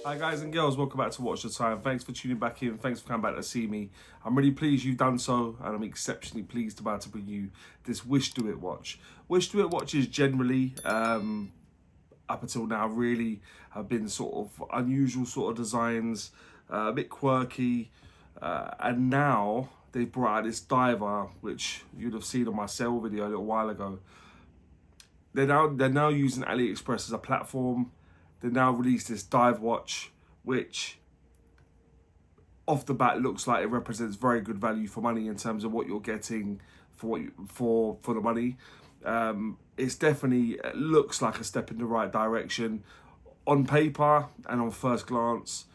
Hi guys and girls, welcome back to Watch the Time. Thanks for tuning back in, thanks for coming back to see me. I'm really pleased you've done so, and I'm exceptionally pleased about to bring you this WishDoIt watch. WishDoIt watches generally, up until now, really have been sort of unusual sort of designs, a bit quirky, and now they've brought out this diver, which you'd have seen on my sale video a little while ago. They're now using AliExpress as a platform. They now released this dive watch, which off the bat looks like it represents very good value for money in terms of what you're getting for the money. It's definitely looks like a step in the right direction on paper and on first glance.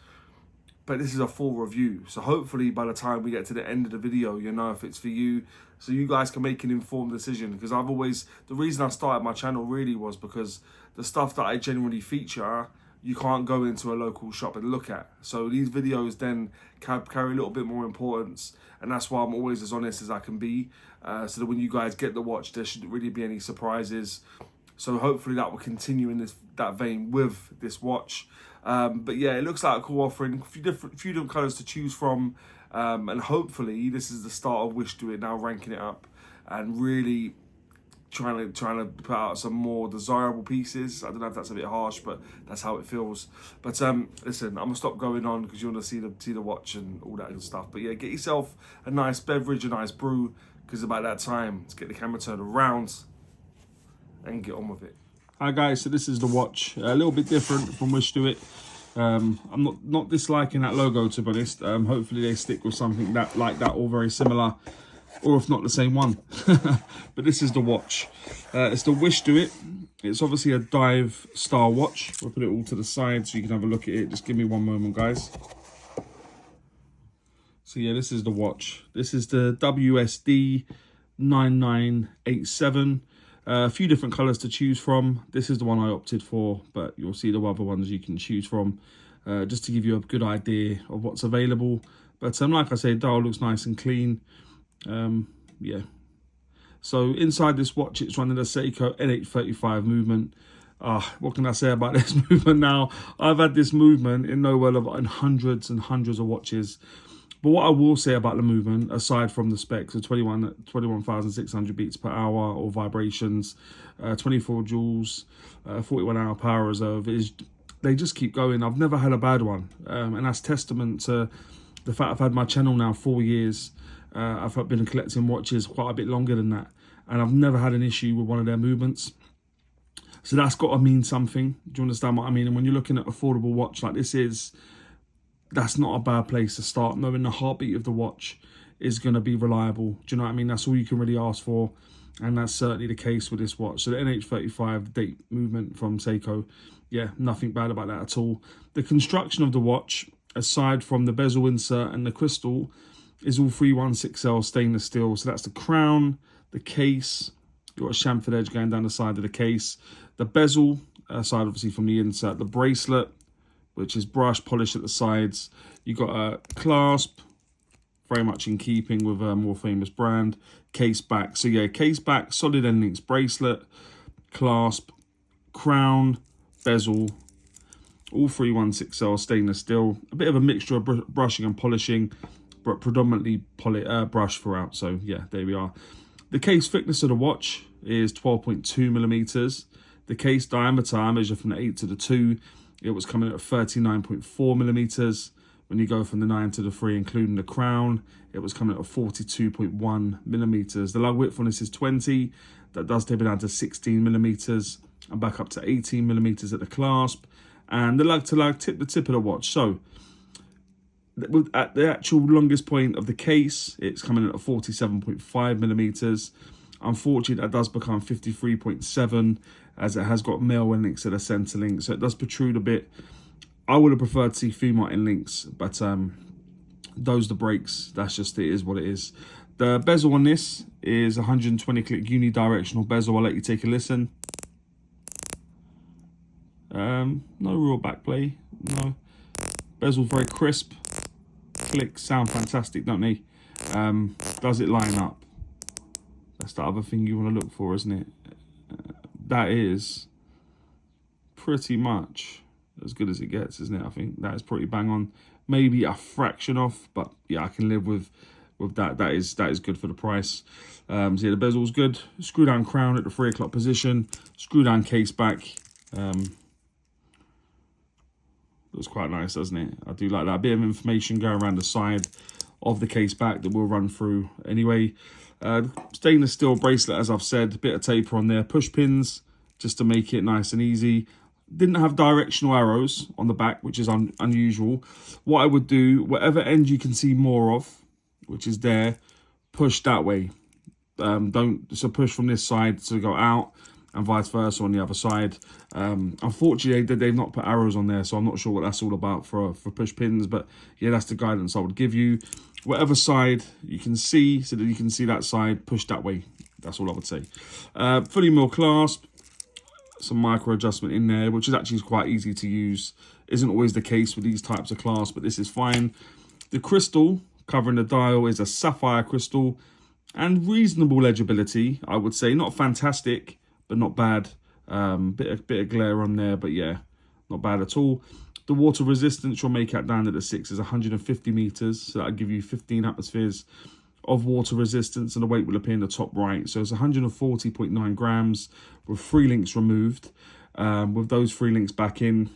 But this is a full review, so hopefully by the time we get to the end of the video, you'll know if it's for you, so you guys can make an informed decision. Because the reason I started my channel really was because the stuff that I generally feature, you can't go into a local shop and look at. So these videos then carry a little bit more importance, and that's why I'm always as honest as I can be, so that when you guys get the watch, there shouldn't really be any surprises. So hopefully that will continue in that vein with this watch. But yeah, it looks like a cool offering, few different colours to choose from, and hopefully this is the start of WishDoIt now ranking it up and really trying to put out some more desirable pieces. I don't know if that's a bit harsh, but that's how it feels. But listen, I'm gonna stop going on because you want to see the watch and all that good stuff. But yeah, get yourself a nice beverage, a nice brew, because about that time, let's get the camera turned around and get on with it. Hi guys, so this is the watch, a little bit different from WishDoIt. I'm not disliking that logo, to be honest. Hopefully they stick with something like that or very similar, or if not the same one. But this is the watch. It's the WishDoIt. It's obviously a dive style watch. We'll put it all to the side so you can have a look at it. Just give me one moment, guys. So yeah, this is the watch. This is the WSD 9987. A few different colours to choose from. This is the one I opted for, but you'll see the other ones you can choose from, just to give you a good idea of what's available. But like I said, dial looks nice and clean. Yeah. So inside this watch, it's running a Seiko N835 movement. What can I say about this movement now? I've had this movement in hundreds and hundreds of watches. But what I will say about the movement, aside from the specs of 21,600 beats per hour or vibrations, 24 joules, 41-hour power reserve, is they just keep going. I've never had a bad one, and that's testament to the fact I've had my channel now 4 years. I've been collecting watches quite a bit longer than that, and I've never had an issue with one of their movements. So that's got to mean something. Do you understand what I mean? And when you're looking at affordable watch like this is, that's not a bad place to start, knowing the heartbeat of the watch is going to be reliable. Do you know what I mean? That's all you can really ask for, and that's certainly the case with this watch. So the NH35 date movement from Seiko, yeah, nothing bad about that at all. The construction of the watch, aside from the bezel insert and the crystal, is all 316L stainless steel. So that's the crown, the case, you've got a chamfered edge going down the side of the case, the bezel, aside obviously from the insert, the bracelet, which is brush polished at the sides. You got a clasp, very much in keeping with a more famous brand. Case back, so yeah, case back, solid end links bracelet, clasp, crown, bezel, all 316L stainless steel. A bit of a mixture of brushing and polishing, but predominantly brush throughout. So yeah, there we are. The case thickness of the watch is 12.2 millimeters. The case diameter, I measure from the 8 to the 2. It was coming at 39.4 millimeters. When you go from the 9 to the 3, including the crown, it was coming at 42.1 millimeters. The lug width on this is 20. That does taper down to 16 millimeters and back up to 18 millimeters at the clasp. And the lug to lug, the tip of the watch. So at the actual longest point of the case, it's coming at 47.5 millimeters. Unfortunately, that does become 53.7 as it has got male end links at the center link, so it does protrude a bit. I would have preferred to see female end links, but those are the breaks. That's just, it is what it is. The bezel on this is 120 click unidirectional bezel. I'll let you take a listen. No real back play, no. Bezel very crisp. Clicks sound fantastic, don't they? Does it line up? That's the other thing you want to look for, isn't it? That is pretty much as good as it gets, isn't it? I think that is pretty bang on. Maybe a fraction off, but yeah, I can live with that. That is good for the price. So yeah, the bezel's good. Screw down crown at the 3 o'clock position. Screw down case back. Looks quite nice, doesn't it? I do like that. A bit of information going around the side of the case back that we'll run through anyway. Stainless steel bracelet, as I've said, a bit of taper on there. Push pins just to make it nice and easy. Didn't have directional arrows on the back, which is unusual. What I would do, whatever end you can see more of, which is there, push that way. So push from this side to go out, and vice versa on the other side. Unfortunately, they've not put arrows on there, so I'm not sure what that's all about for push pins. But yeah, that's the guidance I would give you. Whatever side you can see, so that you can see that side, push that way. That's all I would say. Fully milled clasp. Some micro adjustment in there, which is actually quite easy to use. Isn't always the case with these types of clasps, but this is fine. The crystal covering the dial is a sapphire crystal and reasonable legibility, I would say. Not fantastic, but not bad. Bit of glare on there, but yeah, not bad at all. The water resistance, you'll make that down at the 6, is 150 meters, so that'll give you 15 atmospheres of water resistance, and the weight will appear in the top right. So it's 140.9 grams with 3 links removed. With those 3 links back in,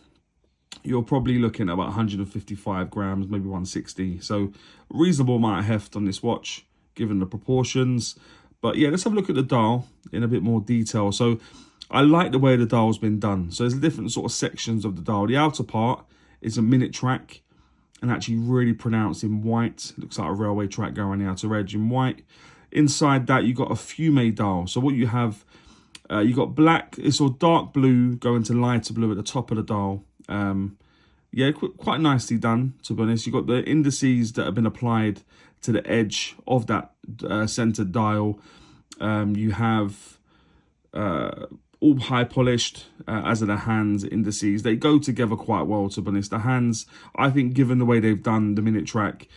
you're probably looking at about 155 grams, maybe 160. So reasonable amount of heft on this watch, given the proportions. But yeah, let's have a look at the dial in a bit more detail. So I like the way the dial's been done. So there's different sort of sections of the dial. The outer part is a minute track, and actually really pronounced in white. Looks like a railway track going around the outer edge in white. Inside that, you got a fume dial. So what you have, you got black, it's all dark blue going to lighter blue at the top of the dial. Yeah, quite nicely done, to be honest. You've got the indices that have been applied to the edge of that centered dial. You have all high polished, as are the hands indices. They go together quite well, to be honest. The hands, I think, given the way they've done the minute track,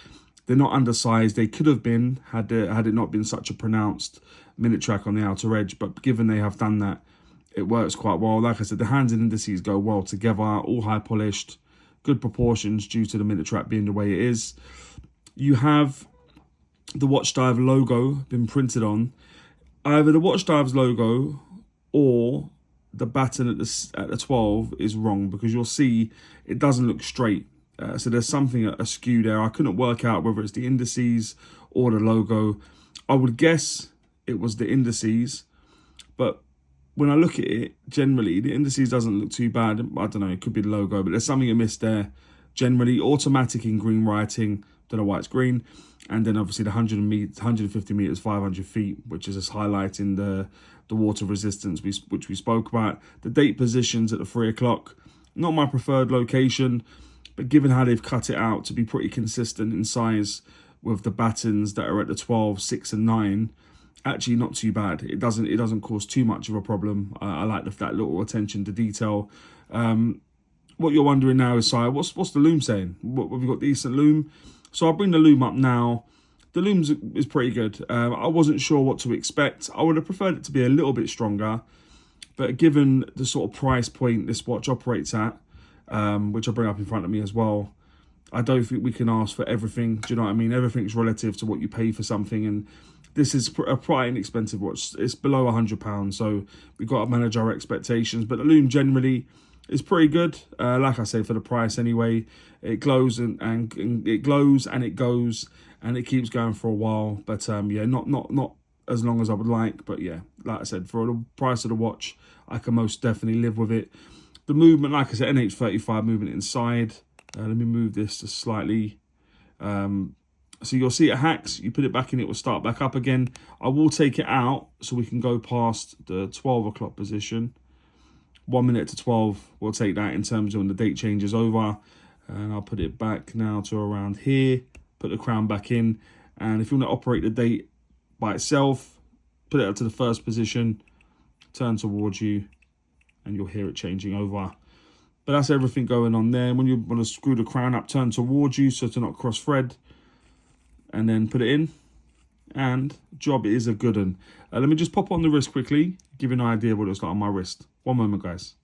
they're not undersized. They could have been, had it not been such a pronounced minute track on the outer edge. But given they have done that, it works quite well. Like I said, the hands and indices go well together, all high polished, good proportions due to the minute track being the way it is. You have the WishDoIt logo been printed on. Either the WishDoIt logo or the batten at the 12 is wrong, because you'll see it doesn't look straight. So there's something askew there. I couldn't work out whether it's the indices or the logo. I would guess it was the indices, but when I look at it, generally, the indices doesn't look too bad. I don't know, it could be the logo, but there's something amiss there. Generally, automatic in green writing, don't know why it's green. And then obviously the 150 meters, 500 feet, which is just highlighting the water resistance, which we spoke about. The date positions at the 3 o'clock, not my preferred location, but given how they've cut it out to be pretty consistent in size with the battens that are at the 12, 6 and 9, actually not too bad. It doesn't cause too much of a problem. I like that little attention to detail. What you're wondering now is, Sire, what's the loom saying? Have we got decent loom? So I'll bring the loom up now. The loom is pretty good. I wasn't sure what to expect. I would have preferred it to be a little bit stronger, but given the sort of price point this watch operates at, which I bring up in front of me as well, I don't think we can ask for everything. Do you know what I mean? Everything's relative to what you pay for something, and this is a quite inexpensive watch. It's below £100, so we've got to manage our expectations. But the loom generally is pretty good. Like I say, for the price anyway, it glows and it glows and it goes and it keeps going for a while. But yeah, not as long as I would like. But yeah, like I said, for the price of the watch, I can most definitely live with it. The movement, like I said, NH35 movement inside. Let me move this just slightly. So you'll see it hacks, you put it back in, it will start back up again. I will take it out so we can go past the 12 o'clock position. 1 minute to 12, we'll take that in terms of when the date changes over. And I'll put it back now to around here, put the crown back in. And if you want to operate the date by itself, put it up to the first position, turn towards you, and you'll hear it changing over. But that's everything going on there. When you want to screw the crown up, turn towards you so to not cross thread. And then put it in, and job is a good one. Let me just pop on the wrist quickly, give you an idea what it looks like on my wrist. One moment, guys.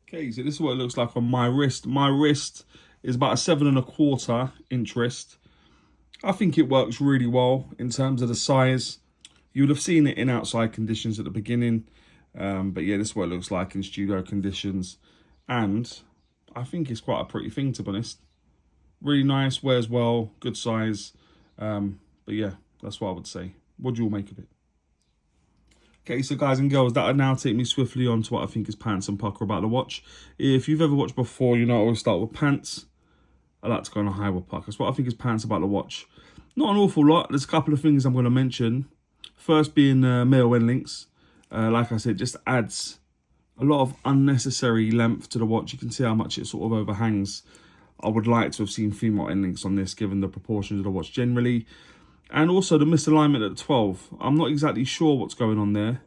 Okay, so this is what it looks like on my wrist. My wrist is about a 7¼ inch wrist. I think it works really well in terms of the size. You would have seen it in outside conditions at the beginning. But yeah, this is what it looks like in studio conditions. And I think it's quite a pretty thing, to be honest. Really nice, wears well, good size. But yeah, that's what I would say. What do you all make of it? Okay, so guys and girls, that'll now take me swiftly on to what I think is pants and pucker about the watch. If you've ever watched before, you know I always start with pants. I like to go on a high with pucker. That's what I think is pants about the watch. Not an awful lot. There's a couple of things I'm going to mention. First being male end links. Like I said, just adds a lot of unnecessary length to the watch. You can see how much it sort of overhangs. I would like to have seen female end links on this, given the proportions of the watch generally. And also the misalignment at the 12. I'm not exactly sure what's going on there.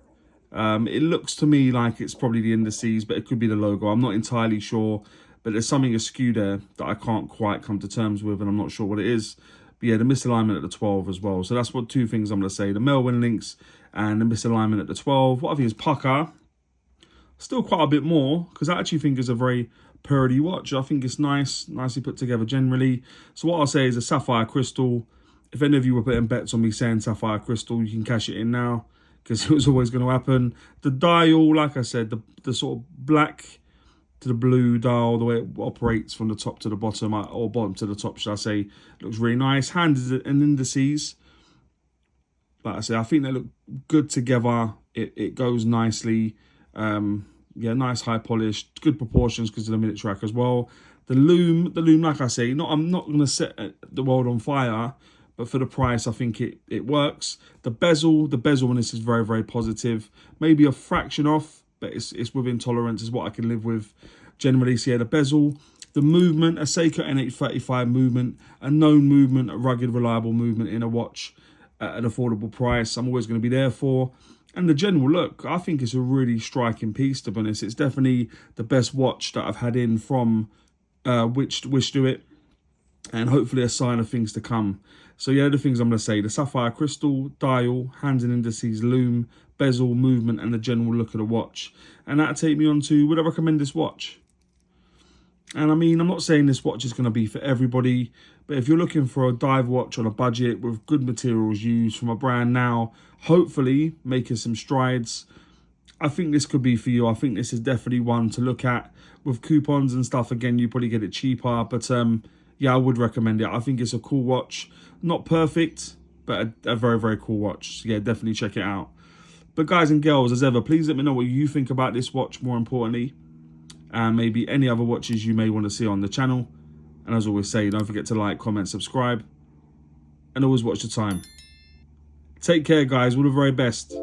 It looks to me like it's probably the indices, but it could be the logo. I'm not entirely sure, but there's something askew there that I can't quite come to terms with, and I'm not sure what it is. But yeah, the misalignment at the 12 as well. So that's what two things I'm going to say. The Melvin links and the misalignment at the 12. What I think is pucker, still quite a bit more, because I actually think it's a very pearly watch. I think it's nice, nicely put together generally. So what I'll say is a sapphire crystal. If any of you were putting bets on me saying sapphire crystal, you can cash it in now, because it was always going to happen. The dial, like I said, the sort of black to the blue dial, the way it operates from the top to the bottom, or bottom to the top, should I say, looks really nice. Hands and indices, like I said, I think they look good together. It goes nicely. Yeah, nice high polished, good proportions because of the minute track as well. The loom, like I say, I'm not going to set the world on fire, but for the price, I think it works. The bezel on this is very, very positive. Maybe a fraction off, but it's within tolerance, is what I can live with generally. So yeah, the bezel, the movement, a Seiko N835 movement, a known movement, a rugged, reliable movement in a watch at an affordable price, I'm always going to be there for. And the general look, I think it's a really striking piece, to be honest. It's definitely the best watch that I've had in from WishDoIt, and hopefully a sign of things to come. So yeah, the things I'm going to say: the sapphire crystal, dial, hands and indices, loom, bezel, movement, and the general look of the watch. And that'll take me on to, would I recommend this watch? And I mean, I'm not saying this watch is going to be for everybody, but if you're looking for a dive watch on a budget with good materials used from a brand now, hopefully making some strides, I think this could be for you. I think this is definitely one to look at. With coupons and stuff, again, you probably get it cheaper, but yeah, I would recommend it. I think it's a cool watch. Not perfect, but a very, very cool watch. So yeah, definitely check it out. But guys and girls, as ever, please let me know what you think about this watch, more importantly, and maybe any other watches you may want to see on the channel. And as always say, don't forget to like, comment, subscribe, and always watch the time. Take care, guys. All the very best.